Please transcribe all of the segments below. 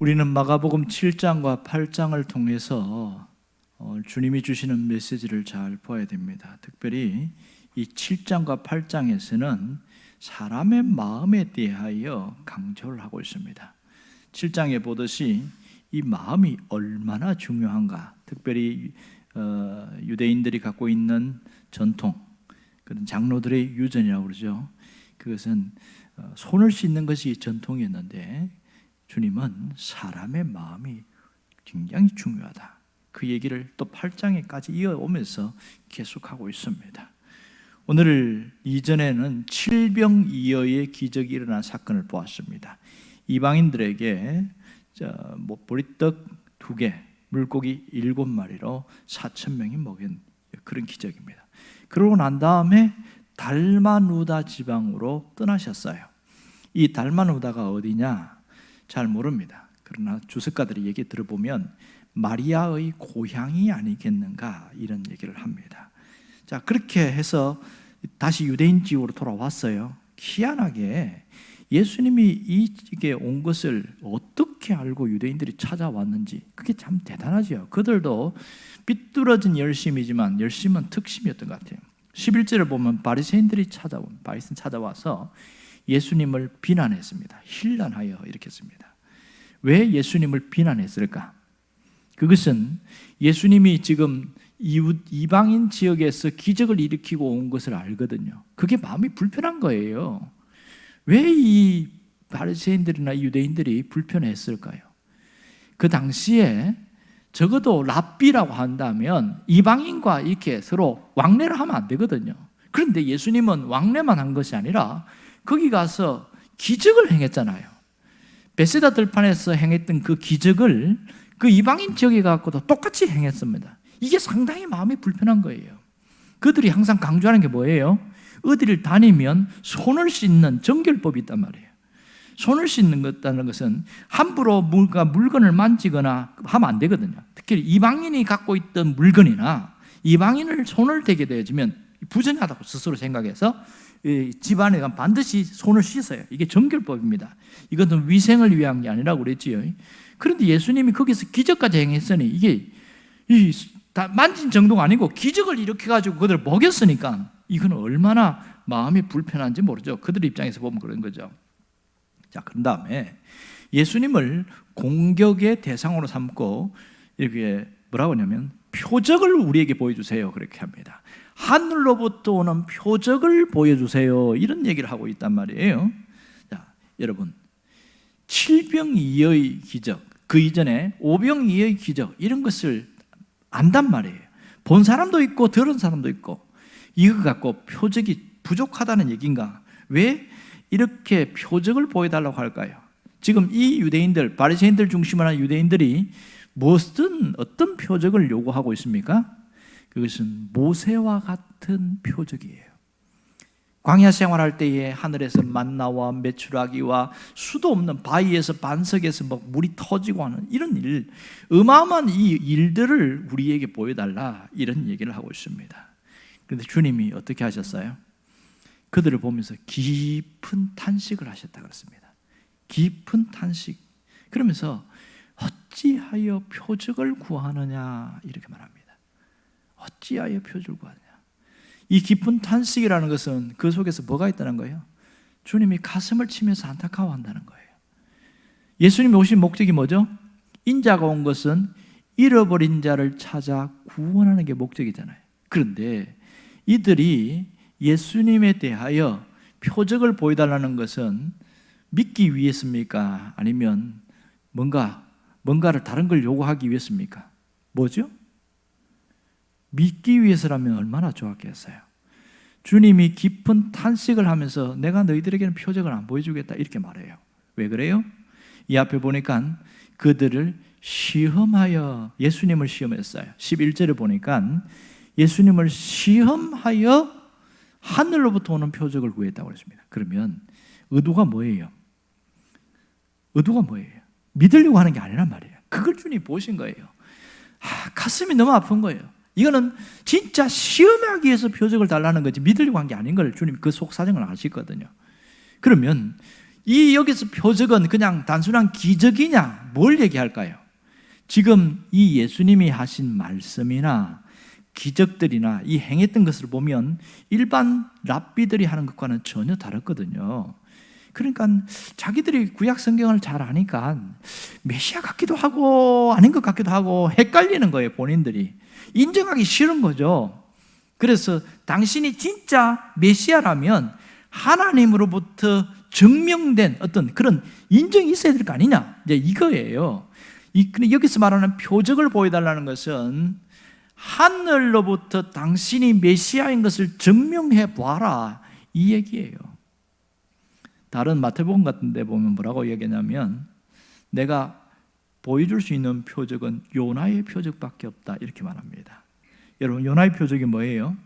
우리는 마가복음 7장과 8장을 통해서 주님이 주시는 메시지를 잘 보아야 됩니다. 특별히 이 7장과 8장에서는 사람의 마음에 대하여 강조를 하고 있습니다. 7장에 보듯이 이 마음이 얼마나 중요한가, 특별히 유대인들이 갖고 있는 전통, 그런 장로들의 유전이라고 그러죠. 그것은 손을 씻는 것이 전통이었는데 주님은 사람의 마음이 굉장히 중요하다, 그 얘기를 또 8장에까지 이어오면서 계속하고 있습니다. 오늘 이전에는 칠병이어의 기적이 일어난 사건을 보았습니다. 이방인들에게 보리떡 2개, 물고기 7마리로 4,000명이 먹인 그런 기적입니다. 그러고 난 다음에 달마누다 지방으로 떠나셨어요. 이 달마누다가 어디냐 잘 모릅니다. 그러나 주석가들의 얘기 들어보면 마리아의 고향이 아니겠는가 이런 얘기를 합니다. 자, 그렇게 해서 다시 유대인 지역으로 돌아왔어요. 희한하게 예수님이 이게 온 것을 어떻게 알고 유대인들이 찾아왔는지, 그게 참 대단하죠. 그들도 삐뚤어진 열심이지만 열심은 특심이었던 것 같아요. 11절을 보면 바리새인들이 찾아와서 예수님을 비난했습니다. 힐난하여 이렇게 했습니다. 왜 예수님을 비난했을까? 그것은 예수님이 지금 이방인 지역에서 기적을 일으키고 온 것을 알거든요. 그게 마음이 불편한 거예요. 왜 이 바리새인들이나 유대인들이 불편했을까요? 그 당시에 적어도 랍비라고 한다면 이방인과 이렇게 서로 왕래를 하면 안 되거든요. 그런데 예수님은 왕래만 한 것이 아니라 거기 가서 기적을 행했잖아요. 베세다 들판에서 행했던 그 기적을 그 이방인 지역에 갖고도 똑같이 행했습니다. 이게 상당히 마음이 불편한 거예요. 그들이 항상 강조하는 게 뭐예요? 어디를 다니면 손을 씻는 정결법이 있단 말이에요. 손을 씻는 것다는 것은 함부로 물건을 만지거나 하면 안 되거든요. 특히 이방인이 갖고 있던 물건이나 이방인을 손을 대게 되어지면 부정하다고 스스로 생각해서 집안에 가면 반드시 손을 씻어요. 이게 정결법입니다. 이것은 위생을 위한 게 아니라고 그랬지요. 그런데 예수님이 거기서 기적까지 행했으니 이게 만진 정도가 아니고 기적을 일으켜가지고 그들을 먹였으니까 이건 얼마나 마음이 불편한지 모르죠. 그들 입장에서 보면 그런 거죠. 자, 그런 다음에 예수님을 공격의 대상으로 삼고 이렇게 뭐라고 하냐면 표적을 우리에게 보여주세요 그렇게 합니다. 하늘로부터 오는 표적을 보여주세요 이런 얘기를 하고 있단 말이에요. 자, 여러분, 7병2의 기적, 그 이전에 5병2의 기적 이런 것을 안단 말이에요. 본 사람도 있고 들은 사람도 있고. 이거 갖고 표적이 부족하다는 얘기인가? 왜 이렇게 표적을 보여달라고 할까요? 지금 이 유대인들, 바리새인들 중심으로 한 유대인들이 어떤 표적을 요구하고 있습니까? 그것은 모세와 같은 표적이에요. 광야 생활할 때에 하늘에서 만나와 메추라기와 수도 없는 바위에서 반석에서 물이 터지고 하는 이런 일, 어마어마한 이 일들을 우리에게 보여달라 이런 얘기를 하고 있습니다. 그런데 주님이 어떻게 하셨어요? 그들을 보면서 깊은 탄식을 하셨다 그랬습니다. 깊은 탄식. 그러면서 어찌하여 표적을 구하느냐 이렇게 말합니다. 어찌하여 표적을 구하느냐. 이 깊은 탄식이라는 것은 그 속에서 뭐가 있다는 거예요? 주님이 가슴을 치면서 안타까워한다는 거예요. 예수님이 오신 목적이 뭐죠? 인자가 온 것은 잃어버린 자를 찾아 구원하는 게 목적이잖아요. 그런데 이들이 예수님에 대하여 표적을 보여달라는 것은 믿기 위해서입니까? 아니면 뭔가를 다른 걸 요구하기 위해서입니까? 뭐죠? 믿기 위해서라면 얼마나 좋았겠어요. 주님이 깊은 탄식을 하면서 내가 너희들에게는 표적을 안 보여주겠다 이렇게 말해요. 왜 그래요? 이 앞에 보니까 그들을 시험하여 예수님을 시험했어요. 11절에 보니까 예수님을 시험하여 하늘로부터 오는 표적을 구했다고 했습니다. 그러면 의도가 뭐예요? 의도가 뭐예요? 믿으려고 하는 게 아니란 말이에요. 그걸 주님이 보신 거예요. 가슴이 너무 아픈 거예요. 이거는 진짜 시험하기 위해서 표적을 달라는 거지 믿으려고 한 게 아닌 걸 주님이 그 속 사정을 아시거든요. 그러면 이 여기서 표적은 그냥 단순한 기적이냐? 뭘 얘기할까요? 지금 이 예수님이 하신 말씀이나 기적들이나 이 행했던 것을 보면 일반 랍비들이 하는 것과는 전혀 다르거든요. 그러니까 자기들이 구약 성경을 잘 아니까 메시아 같기도 하고 아닌 것 같기도 하고 헷갈리는 거예요. 본인들이 인정하기 싫은 거죠. 그래서 당신이 진짜 메시아라면 하나님으로부터 증명된 어떤 그런 인정이 있어야 될 거 아니냐, 이제 이거예요. 여기서 말하는 표적을 보여달라는 것은 하늘로부터 당신이 메시아인 것을 증명해 보아라, 이 얘기예요. 다른 마태복음 같은 데 보면 뭐라고 얘기하냐면 내가 보여줄 수 있는 표적은 요나의 표적밖에 없다, 이렇게 말합니다. 여러분, 요나의 표적이 뭐예요?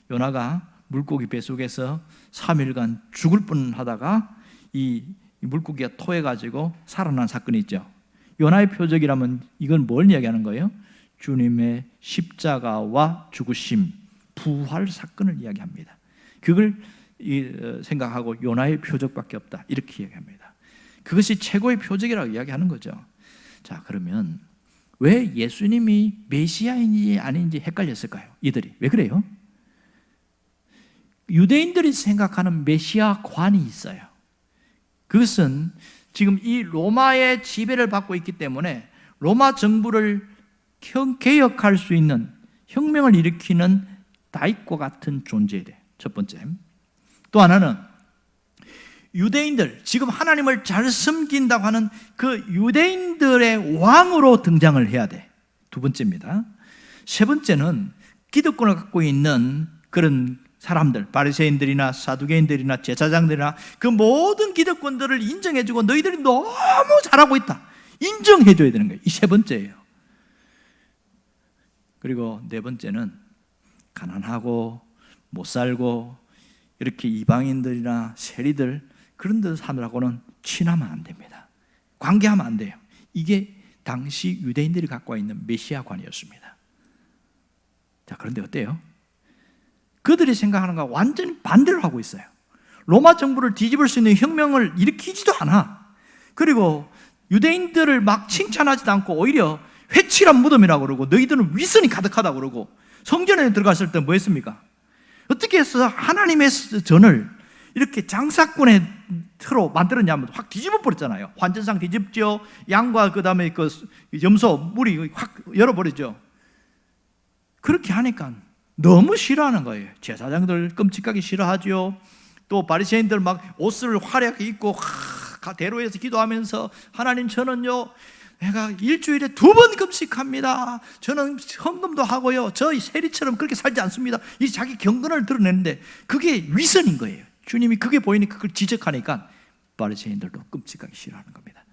요나가 물고기 뱃속에서 3일간 죽을 뻔하다가 이 물고기가 토해가지고 살아난 사건이 있죠. 요나의 표적이라면 이건 뭘 이야기하는 거예요? 주님의 십자가와 죽으심, 부활 사건을 이야기합니다. 그걸 생각하고 요나의 표적밖에 없다, 이렇게 이야기합니다. 그것이 최고의 표적이라고 이야기하는 거죠. 자, 그러면 왜 예수님이 메시아인지 아닌지 헷갈렸을까요? 이들이 왜 그래요? 유대인들이 생각하는 메시아관이 있어요. 그것은 지금 이 로마의 지배를 받고 있기 때문에 로마 정부를 개혁할 수 있는, 혁명을 일으키는 다윗과 같은 존재이래. 첫 번째. 또 하나는 유대인들, 지금 하나님을 잘 섬긴다고 하는 그 유대인들의 왕으로 등장을 해야 돼. 두 번째입니다. 세 번째는 기득권을 갖고 있는 그런 사람들, 바리새인들이나 사두개인들이나 제사장들이나 그 모든 기득권들을 인정해주고 너희들이 너무 잘하고 있다, 인정해줘야 되는 거예요. 이 세 번째예요. 그리고 네 번째는 가난하고 못 살고 이렇게 이방인들이나 세리들 그런 데 사람들하고는 친하면 안 됩니다. 관계하면 안 돼요. 이게 당시 유대인들이 갖고 있는 메시아관이었습니다. 자, 그런데 어때요? 그들이 생각하는 것과 완전히 반대로 하고 있어요. 로마 정부를 뒤집을 수 있는 혁명을 일으키지도 않아. 그리고 유대인들을 막 칭찬하지도 않고 오히려 회칠한 무덤이라고 그러고 너희들은 위선이 가득하다고 그러고, 성전에 들어갔을 때 뭐 했습니까? 어떻게 해서 하나님의 전을 이렇게 장사꾼의 틀로 만들었냐면 확 뒤집어 버렸잖아요. 환전상 뒤집죠. 양과 그 다음에 그 염소 물이 확 열어버리죠. 그렇게 하니까 너무 싫어하는 거예요. 제사장들 끔찍하게 싫어하죠. 또 바리새인들 막 옷을 화려하게 입고 대로에서 기도하면서 하나님, 저는요 내가 일주일에 2번 금식합니다. 저는 헌금도 하고요, 저희 세리처럼 그렇게 살지 않습니다. 이 자기 경건을 드러내는데 그게 위선인 거예요. 주님이 그게 보이니까 그걸 지적하니까 바리새인들도 끔찍하게 싫어하는 겁니다.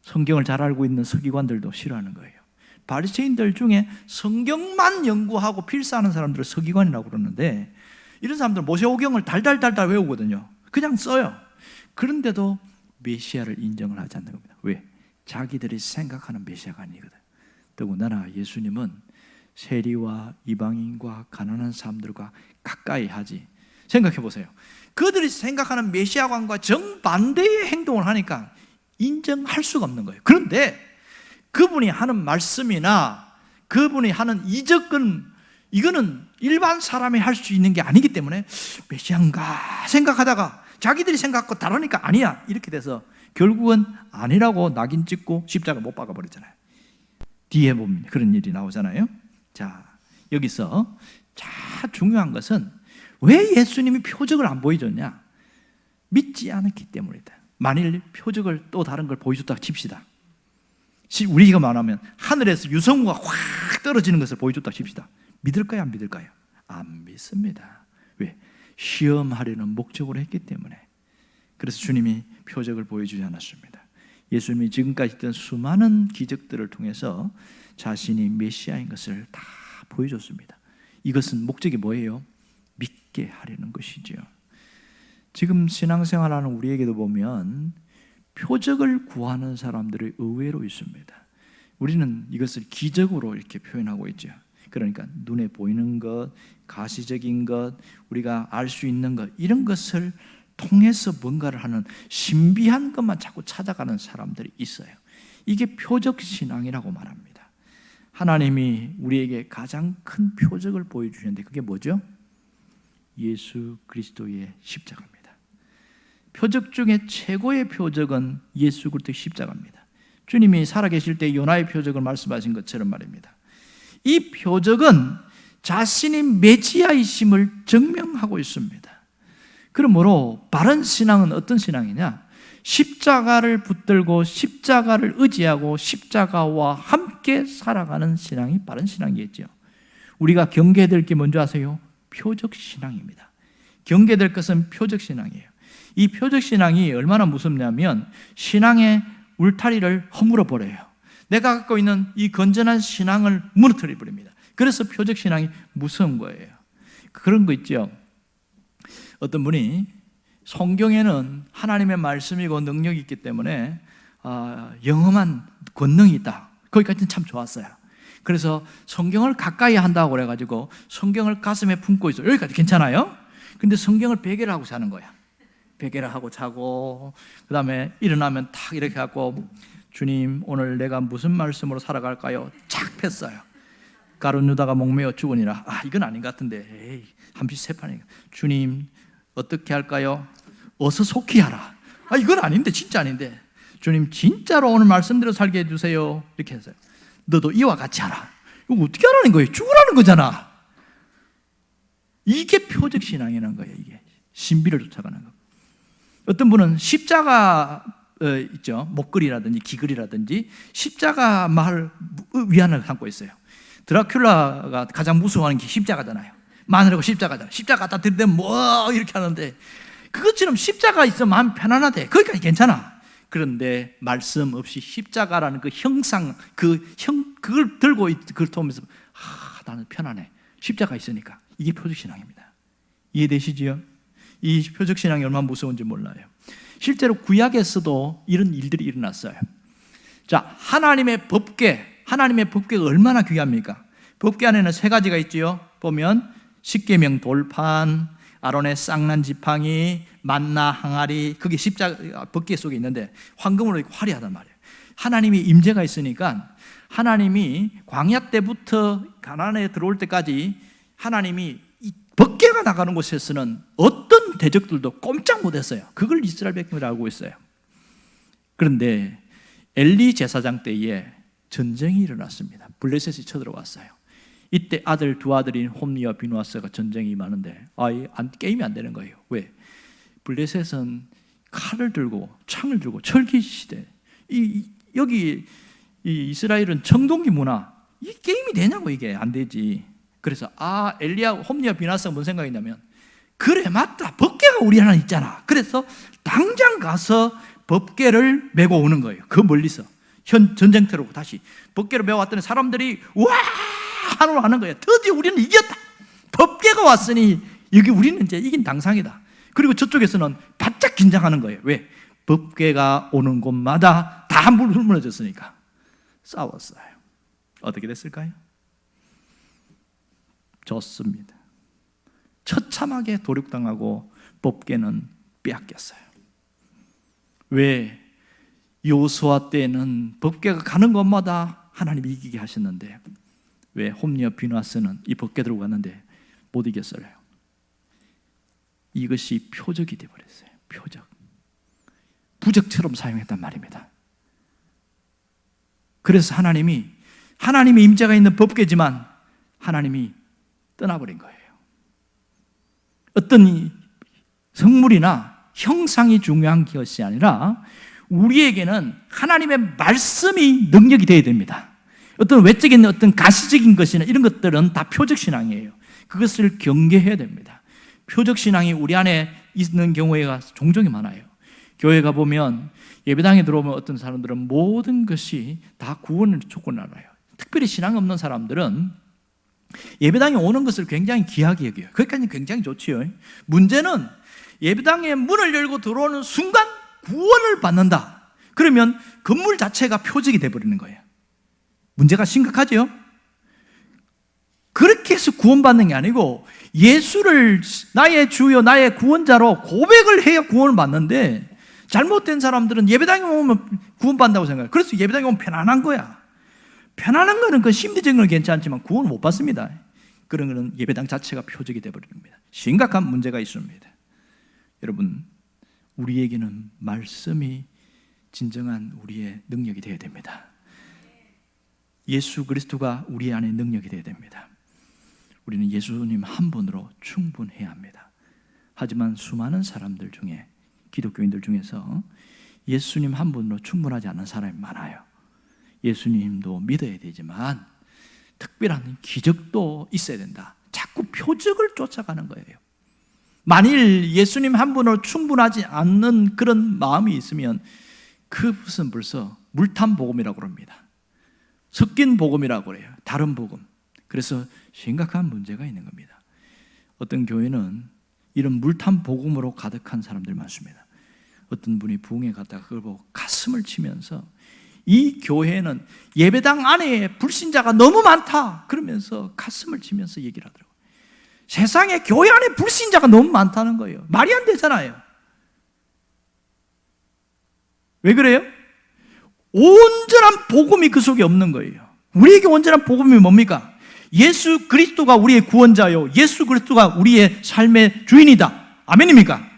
성경을 잘 알고 있는 서기관들도 싫어하는 거예요. 바리새인들 중에 성경만 연구하고 필사하는 사람들을 서기관이라고 그러는데, 이런 사람들은 모세오경을 달달달달 외우거든요. 그냥 써요. 그런데도 메시아를 인정을 하지 않는 겁니다. 왜? 자기들이 생각하는 메시아가 아니거든. 더군다나 예수님은 세리와 이방인과 가난한 사람들과 가까이 하지. 생각해 보세요. 그들이 생각하는 메시아관과 정반대의 행동을 하니까 인정할 수가 없는 거예요. 그런데 그분이 하는 말씀이나 그분이 하는 이적은, 이거는 일반 사람이 할 수 있는 게 아니기 때문에 메시아인가 생각하다가 자기들이 생각하고 다르니까 아니야, 이렇게 돼서 결국은 아니라고 낙인 찍고 십자가 못 박아버리잖아요. 뒤에 보면 그런 일이 나오잖아요. 자, 여기서 자 중요한 것은 왜 예수님이 표적을 안 보여줬냐? 믿지 않았기 때문이다. 만일 표적을 또 다른 걸 보여줬다고 칩시다. 우리가 말하면 하늘에서 유성우가 확 떨어지는 것을 보여줬다고 칩시다. 믿을까요, 안 믿을까요? 안 믿습니다. 왜? 시험하려는 목적으로 했기 때문에. 그래서 주님이 표적을 보여주지 않았습니다. 예수님이 지금까지 했던 수많은 기적들을 통해서 자신이 메시아인 것을 다 보여줬습니다. 이것은 목적이 뭐예요? 믿게 하려는 것이죠. 지금 신앙생활하는 우리에게도 보면 표적을 구하는 사람들이 의외로 있습니다. 우리는 이것을 기적으로 이렇게 표현하고 있죠. 그러니까 눈에 보이는 것, 가시적인 것, 우리가 알 수 있는 것, 이런 것을 통해서 뭔가를 하는 신비한 것만 자꾸 찾아가는 사람들이 있어요. 이게 표적신앙이라고 말합니다. 하나님이 우리에게 가장 큰 표적을 보여주셨는데 그게 뭐죠? 예수 그리스도의 십자가입니다. 표적 중에 최고의 표적은 예수 그리스도의 십자가입니다. 주님이 살아계실 때 요나의 표적을 말씀하신 것처럼 말입니다. 이 표적은 자신이 메시아이심을 증명하고 있습니다. 그러므로 바른 신앙은 어떤 신앙이냐? 십자가를 붙들고 십자가를 의지하고 십자가와 함께 살아가는 신앙이 바른 신앙이겠죠. 우리가 경계될 게 뭔지 아세요? 표적신앙입니다. 경계될 것은 표적신앙이에요. 이 표적신앙이 얼마나 무섭냐면 신앙의 울타리를 허물어 버려요. 내가 갖고 있는 이 건전한 신앙을 무너뜨려 버립니다. 그래서 표적신앙이 무서운 거예요. 그런 거 있죠. 어떤 분이 성경에는 하나님의 말씀이고 능력이 있기 때문에 영험한 권능이 있다. 거기까지는 참 좋았어요. 그래서 성경을 가까이 한다고 그래가지고 성경을 가슴에 품고 있어요. 여기까지 괜찮아요? 근데 성경을 베개를 하고 자는 거야. 베개를 하고 자고 그 다음에 일어나면 탁 이렇게 하고 주님 오늘 내가 무슨 말씀으로 살아갈까요? 착 폈어요. 가룟 유다가 목매어 죽으니라. 이건 아닌 것 같은데 에이, 한빛 세판이니까 주님 어떻게 할까요? 어서 속히 하라. 이건 아닌데 진짜 아닌데 주님 진짜로 오늘 말씀대로 살게 해주세요. 이렇게 했어요. 너도 이와 같이 하라. 이거 어떻게 하라는 거예요? 죽으라는 거잖아. 이게 표적신앙이라는 거예요. 이게 신비를 쫓아가는 거. 어떤 분은 십자가 있죠. 목걸이라든지 귀걸이라든지 십자가 말 위안을 삼고 있어요. 드라큘라가 가장 무서워하는 게 십자가잖아요. 마늘하고 십자가잖아요. 십자가 갖다 들이대면 뭐 이렇게 하는데 그것처럼 십자가 있으면 마음 편안하대. 거기까지 괜찮아. 그런데 말씀 없이 십자가라는 그 형상, 그걸 들고 그걸 보면서 나는 편안해. 십자가 있으니까. 이게 표적신앙입니다. 이해되시지요? 이 표적신앙이 얼마나 무서운지 몰라요. 실제로 구약에서도 이런 일들이 일어났어요. 자, 하나님의 법궤가 얼마나 귀합니까? 법궤 안에는 3가지가 있지요. 보면 십계명 돌판, 아론의 쌍난 지팡이, 만나 항아리, 그게 십자가 법궤 속에 있는데 황금으로 화려하단 말이에요. 하나님이 임재가 있으니까 하나님이 광야 때부터 가나안에 들어올 때까지 하나님이 이 법궤가 나가는 곳에서는 어떤 대적들도 꼼짝 못했어요. 그걸 이스라엘 백성들이 알고 있어요. 그런데 엘리 제사장 때에 전쟁이 일어났습니다. 블레셋이 쳐들어왔어요. 이때 두 아들인 홈리와 비누아스가 전쟁이 임하는데 게임이 안 되는 거예요. 왜? 블레셋은 칼을 들고 창을 들고 철기 시대. 여기 이스라엘은 청동기 문화. 이 게임이 되냐고. 이게 안 되지. 그래서 홈리와 비누아스가 뭔 생각이냐면 그래 맞다. 법궤가 우리 하나 있잖아. 그래서 당장 가서 법궤를 메고 오는 거예요. 그 멀리서 전쟁터로 다시 법궤를 메고 왔더니 사람들이 와 하늘 하는 거예요. 드디어 우리는 이겼다. 법궤가 왔으니 여기 우리는 이제 이긴 당상이다. 그리고 저쪽에서는 바짝 긴장하는 거예요. 왜? 법궤가 오는 곳마다 다 무너졌으니까. 싸웠어요. 어떻게 됐을까요? 졌습니다. 처참하게 도륙당하고 법궤는 빼앗겼어요. 왜? 여호수아 때는 법궤가 가는 곳마다 하나님이 이기게 하셨는데 왜 홈리와 비누아스는 이 법궤 들고 갔는데 못 이겼어요? 이것이 표적이 되어버렸어요. 표적. 부적처럼 사용했단 말입니다. 그래서 하나님의 임재가 있는 법궤지만 하나님이 떠나버린 거예요. 어떤 성물이나 형상이 중요한 것이 아니라 우리에게는 하나님의 말씀이 능력이 되어야 됩니다. 어떤 외적인 어떤 가시적인 것이나 이런 것들은 다 표적신앙이에요. 그것을 경계해야 됩니다. 표적신앙이 우리 안에 있는 경우가 종종 많아요. 교회 가보면 예배당에 들어오면 어떤 사람들은 모든 것이 다 구원을 조건 알아요. 특별히 신앙 없는 사람들은 예배당에 오는 것을 굉장히 귀하게 여겨요. 거기까지는 굉장히 좋지요. 문제는 예배당에 문을 열고 들어오는 순간 구원을 받는다. 그러면 건물 자체가 표적이 되어버리는 거예요. 문제가 심각하죠. 그렇게 해서 구원받는 게 아니고 예수를 나의 주요 나의 구원자로 고백을 해야 구원을 받는데, 잘못된 사람들은 예배당에 오면 구원받는다고 생각해요. 그래서 예배당에 오면 편안한 거야. 편안한 거는 그 심리적인 건 괜찮지만 구원을 못 받습니다. 그런 거는 예배당 자체가 표적이 되어버립니다. 심각한 문제가 있습니다. 여러분, 우리에게는 말씀이 진정한 우리의 능력이 되어야 됩니다. 예수 그리스도가 우리 안에 능력이 되어야 됩니다. 우리는 예수님 한 분으로 충분해야 합니다. 하지만 수많은 사람들 중에, 기독교인들 중에서 예수님 한 분으로 충분하지 않은 사람이 많아요. 예수님도 믿어야 되지만 특별한 기적도 있어야 된다. 자꾸 표적을 쫓아가는 거예요. 만일 예수님 한 분으로 충분하지 않는 그런 마음이 있으면 그것은 벌써 물탄 복음이라고 합니다. 섞인 복음이라고 그래요. 다른 복음. 그래서 심각한 문제가 있는 겁니다. 어떤 교회는 이런 물탄 복음으로 가득한 사람들이 많습니다. 어떤 분이 부흥회 갔다가 그걸 보고 가슴을 치면서 이 교회는 예배당 안에 불신자가 너무 많다 그러면서 가슴을 치면서 얘기를 하더라고요. 세상에 교회 안에 불신자가 너무 많다는 거예요. 말이 안 되잖아요. 왜 그래요? 온전한 복음이 그 속에 없는 거예요. 우리에게 온전한 복음이 뭡니까? 예수 그리스도가 우리의 구원자요, 예수 그리스도가 우리의 삶의 주인이다. 아멘입니까?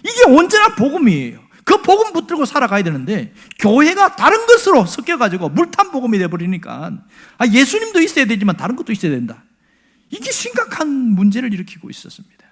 이게 온전한 복음이에요. 그 복음 붙들고 살아가야 되는데 교회가 다른 것으로 섞여가지고 물탄 복음이 돼버리니까 예수님도 있어야 되지만 다른 것도 있어야 된다. 이게 심각한 문제를 일으키고 있었습니다.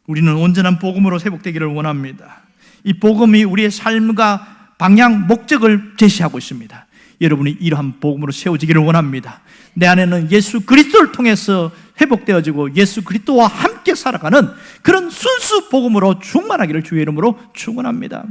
우리는 온전한 복음으로 회복되기를 원합니다. 이 복음이 우리의 삶과 방향, 목적을 제시하고 있습니다. 여러분이 이러한 복음으로 세워지기를 원합니다. 내 안에는 예수 그리스도를 통해서 회복되어지고 예수 그리스도와 함께 살아가는 그런 순수 복음으로 충만하기를 주의 이름으로 축원합니다.